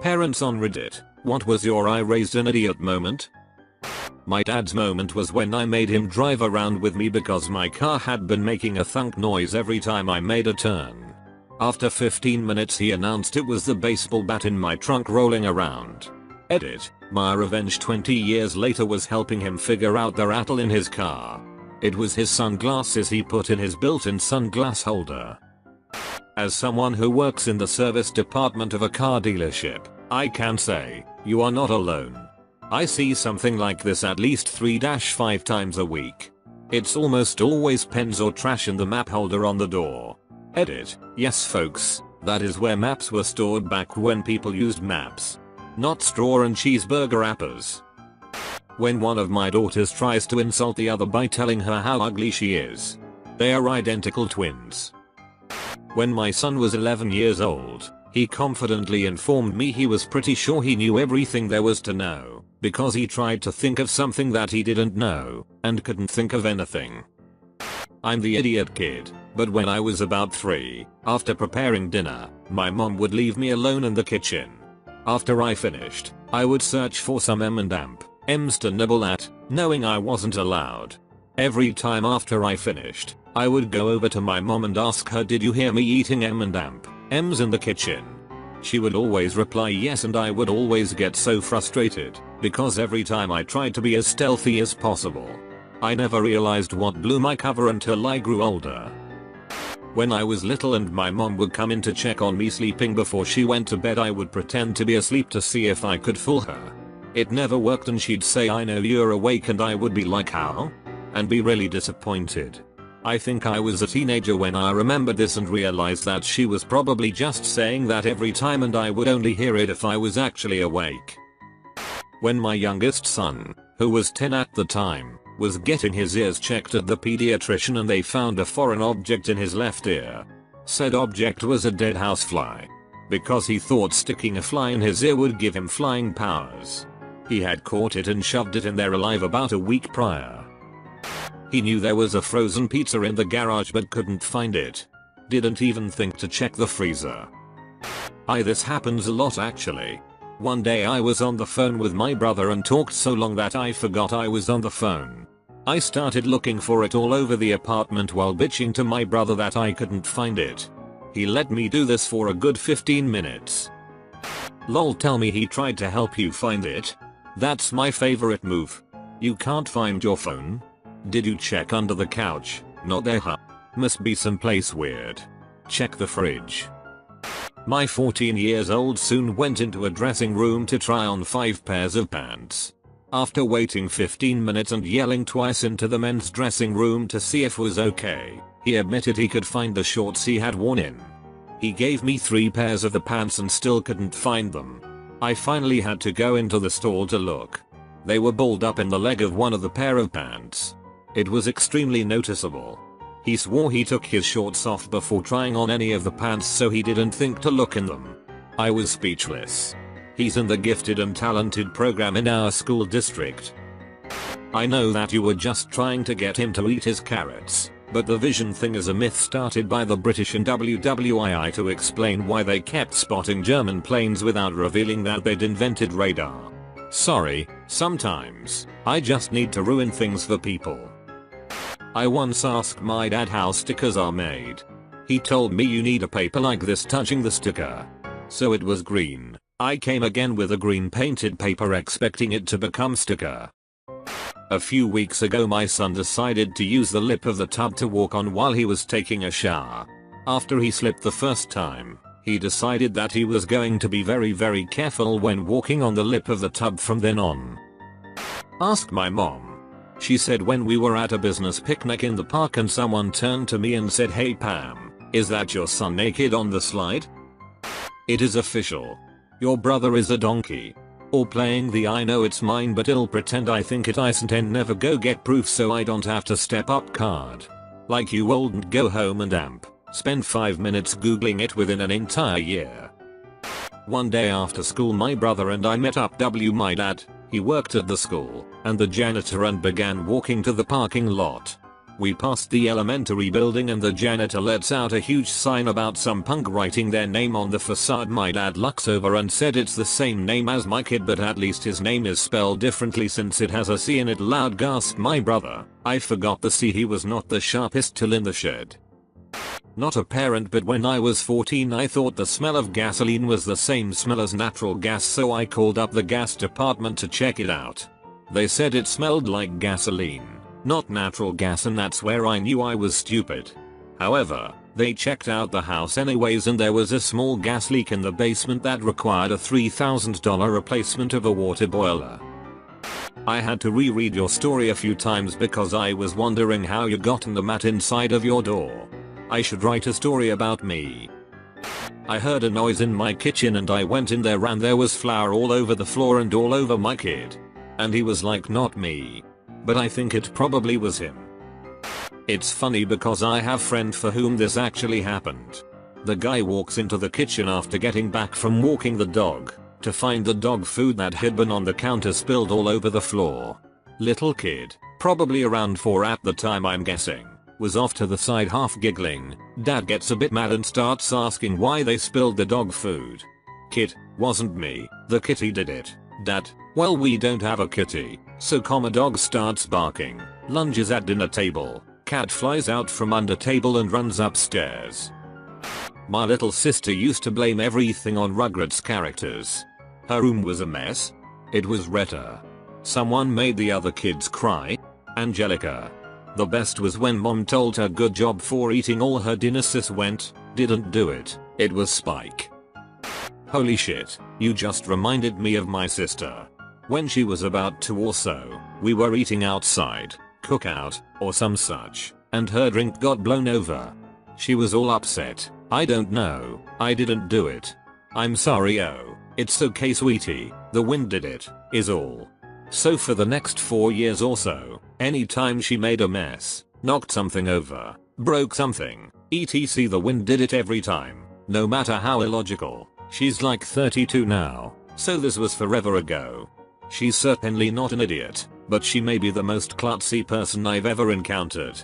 Parents on Reddit, what was your I raised an idiot moment? My dad's moment was when I made him drive around with me because my car had been making a thunk noise every time I made a turn. After 15 minutes he announced it was the baseball bat in my trunk rolling around. Edit, my revenge 20 years later was helping him figure out the rattle in his car. It was his sunglasses he put in his built-in sunglass holder. As someone who works in the service department of a car dealership, I can say, you are not alone. I see something like this at least 3-5 times a week. It's almost always pens or trash in the map holder on the door. Edit, yes folks, that is where maps were stored back when people used maps. Not straw and cheeseburger wrappers. When one of my daughters tries to insult the other by telling her how ugly she is. They are identical twins. When my son was 11 years old, he confidently informed me he was pretty sure he knew everything there was to know, because he tried to think of something that he didn't know, and couldn't think of anything. I'm the idiot kid, but when I was about 3, after preparing dinner, my mom would leave me alone in the kitchen. After I finished, I would search for some M&M's to nibble at, knowing I wasn't allowed. Every time after I finished, I would go over to my mom and ask her, did you hear me eating M&M's in the kitchen? She would always reply yes, and I would always get so frustrated, because every time I tried to be as stealthy as possible. I never realized what blew my cover until I grew older. When I was little and my mom would come in to check on me sleeping before she went to bed, I would pretend to be asleep to see if I could fool her. It never worked and she'd say, I know you're awake, and I would be like, how? And be really disappointed. I think I was a teenager when I remembered this and realized that she was probably just saying that every time, and I would only hear it if I was actually awake. When my youngest son, who was 10 at the time, was getting his ears checked at the pediatrician and they found a foreign object in his left ear. Said object was a dead housefly. Because he thought sticking a fly in his ear would give him flying powers. He had caught it and shoved it in there alive about a week prior. He knew there was a frozen pizza in the garage but couldn't find it. Didn't even think to check the freezer. This happens a lot actually. One day I was on the phone with my brother and talked so long that I forgot I was on the phone. I started looking for it all over the apartment while bitching to my brother that I couldn't find it. He let me do this for a good 15 minutes. Lol, tell me he tried to help you find it? That's my favorite move. You can't find your phone? Did you check under the couch? Not there, huh? Must be someplace weird. Check the fridge. My 14 years old soon went into a dressing room to try on 5 pairs of pants. After waiting 15 minutes and yelling twice into the men's dressing room to see if it was okay, he admitted he could find the shorts he had worn in. He gave me 3 pairs of the pants and still couldn't find them. I finally had to go into the store to look. They were balled up in the leg of one of the pair of pants. It was extremely noticeable. He swore he took his shorts off before trying on any of the pants so he didn't think to look in them. I was speechless. He's in the gifted and talented program in our school district. I know that you were just trying to get him to eat his carrots, but the vision thing is a myth started by the British and WWII to explain why they kept spotting German planes without revealing that they'd invented radar. Sorry, sometimes, I just need to ruin things for people. I once asked my dad how stickers are made. He told me you need a paper like this touching the sticker. So it was green. I came again with a green painted paper expecting it to become sticker. A few weeks ago my son decided to use the lip of the tub to walk on while he was taking a shower. After he slipped the first time, he decided that he was going to be very careful when walking on the lip of the tub from then on. Ask my mom. She said when we were at a business picnic in the park and someone turned to me and said, "Hey Pam, is that your son naked on the slide?" It is official. Your brother is a donkey. Or playing the I know it's mine but I'll pretend I think it isn't and never go get proof so I don't have to step up card. Like you oldn't go home and spend 5 minutes googling it within an entire year. One day after school my brother and I met up my dad. He worked at the school, and the janitor and began walking to the parking lot. We passed the elementary building and the janitor lets out a huge sign about some punk writing their name on the facade. My dad looks over and said it's the same name as my kid, but at least his name is spelled differently since it has a C in it. Loud gasped my brother. I forgot the C. He was not the sharpest tool in the shed. Not a parent, but when I was 14 I thought the smell of gasoline was the same smell as natural gas, so I called up the gas department to check it out. They said it smelled like gasoline, not natural gas, and that's where I knew I was stupid. However, they checked out the house anyways and there was a small gas leak in the basement that required a $3,000 replacement of a water boiler. I had to reread your story a few times because I was wondering how you got in the mat inside of your door. I should write a story about me. I heard a noise in my kitchen and I went in there and there was flour all over the floor and all over my kid. And he was like, not me. But I think it probably was him. It's funny because I have friend for whom this actually happened. The guy walks into the kitchen after getting back from walking the dog to find the dog food that had been on the counter spilled all over the floor. Little kid, probably around 4 at the time I'm guessing, was off to the side half giggling. Dad gets a bit mad and starts asking why they spilled the dog food. Kid, wasn't me, the kitty did it. Dad, well we don't have a kitty, so dog starts barking, lunges at dinner table, cat flies out from under table and runs upstairs. My little sister used to blame everything on Rugrats characters. Her room was a mess. It was Retta. Someone made the other kids cry. Angelica. The best was when mom told her good job for eating all her dinner. Sis went, didn't do it. It was Spike. Holy shit, you just reminded me of my sister. When she was about 2 or so, we were eating outside, cookout, or some such, and her drink got blown over. She was all upset. I don't know, I didn't do it. I'm sorry. Oh, it's okay sweetie, the wind did it, is all. So for the next 4 years or so, anytime she made a mess, knocked something over, broke something, etc. the wind did it every time, no matter how illogical. She's like 32 now, so this was forever ago. She's certainly not an idiot, but she may be the most klutzy person I've ever encountered.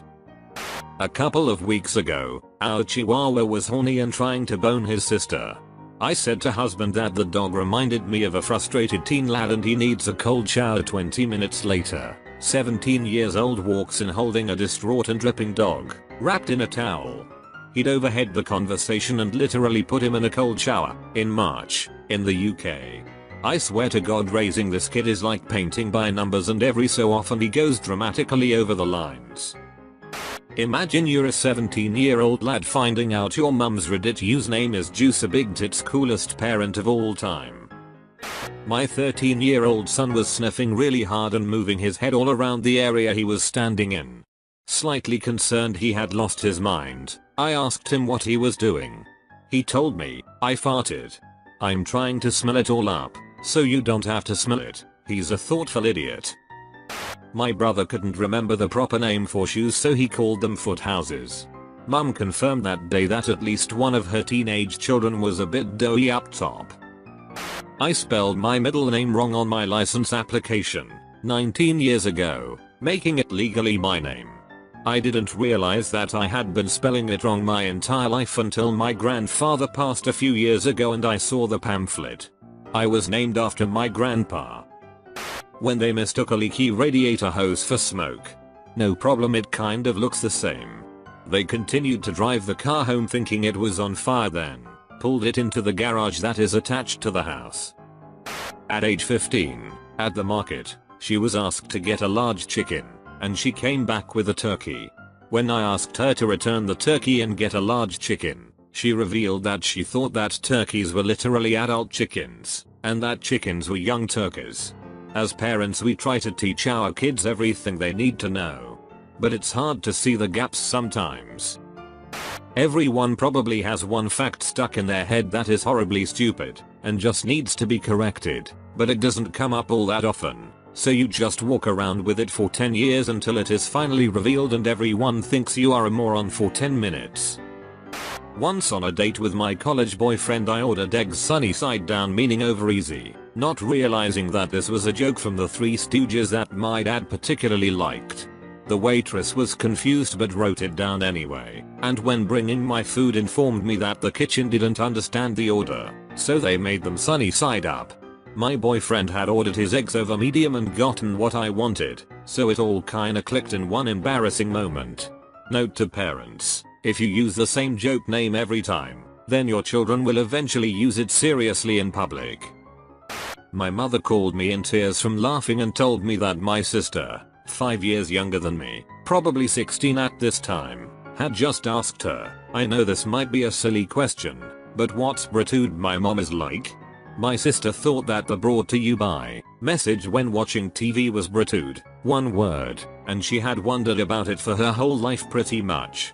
A couple of weeks ago, our chihuahua was horny and trying to bone his sister. I said to husband that the dog reminded me of a frustrated teen lad and he needs a cold shower. 20 minutes later, 17 years old walks in holding a distraught and dripping dog, wrapped in a towel. He'd overheard the conversation and literally put him in a cold shower, in March, in the UK. I swear to God raising this kid is like painting by numbers and every so often he goes dramatically over the lines. Imagine you're a 17-year-old lad finding out your mum's Reddit username is Juicer Big Tits coolest parent of all time. My 13-year-old son was sniffing really hard and moving his head all around the area he was standing in. Slightly concerned he had lost his mind, I asked him what he was doing. He told me, I farted. I'm trying to smell it all up, so you don't have to smell it. He's a thoughtful idiot. My brother couldn't remember the proper name for shoes, so he called them foot houses. Mum confirmed that day that at least one of her teenage children was a bit doughy up top. I spelled my middle name wrong on my license application 19 years ago, making it legally my name. I didn't realize that I had been spelling it wrong my entire life until my grandfather passed a few years ago and I saw the pamphlet. I was named after my grandpa. When they mistook a leaky radiator hose for smoke. No problem, it kind of looks the same. They continued to drive the car home thinking it was on fire, then pulled it into the garage that is attached to the house. At age 15, at the market, she was asked to get a large chicken, and she came back with a turkey. When I asked her to return the turkey and get a large chicken, she revealed that she thought that turkeys were literally adult chickens, and that chickens were young turkeys. As parents we try to teach our kids everything they need to know. But it's hard to see the gaps sometimes. Everyone probably has one fact stuck in their head that is horribly stupid, and just needs to be corrected, but it doesn't come up all that often, so you just walk around with it for 10 years until it is finally revealed and everyone thinks you are a moron for 10 minutes. Once on a date with my college boyfriend I ordered eggs sunny side down, meaning over easy, not realizing that this was a joke from the Three Stooges that my dad particularly liked. The waitress was confused but wrote it down anyway, and when bringing my food informed me that the kitchen didn't understand the order, so they made them sunny side up. My boyfriend had ordered his eggs over medium and gotten what I wanted, so it all kinda clicked in one embarrassing moment. Note to parents, if you use the same joke name every time, then your children will eventually use it seriously in public. My mother called me in tears from laughing and told me that my sister, 5 years younger than me, probably 16 at this time, had just asked her, I know this might be a silly question, but what's Britude my mom is like? My sister thought that the brought to you by message when watching TV was Britude, one word, and she had wondered about it for her whole life pretty much.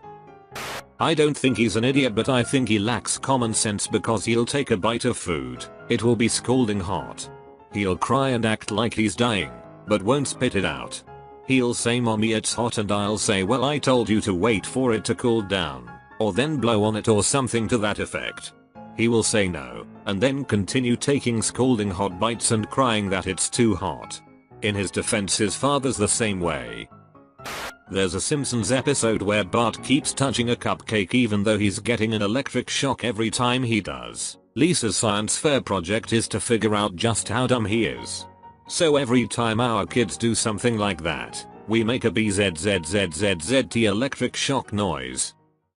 I don't think he's an idiot, but I think he lacks common sense because he'll take a bite of food, it will be scalding hot. He'll cry and act like he's dying, but won't spit it out. He'll say mommy it's hot and I'll say well I told you to wait for it to cool down, or then blow on it or something to that effect. He will say no, and then continue taking scalding hot bites and crying that it's too hot. In his defense, his father's the same way. There's a Simpsons episode where Bart keeps touching a cupcake even though he's getting an electric shock every time he does. Lisa's science fair project is to figure out just how dumb he is. So every time our kids do something like that, we make a BZZZZZT electric shock noise.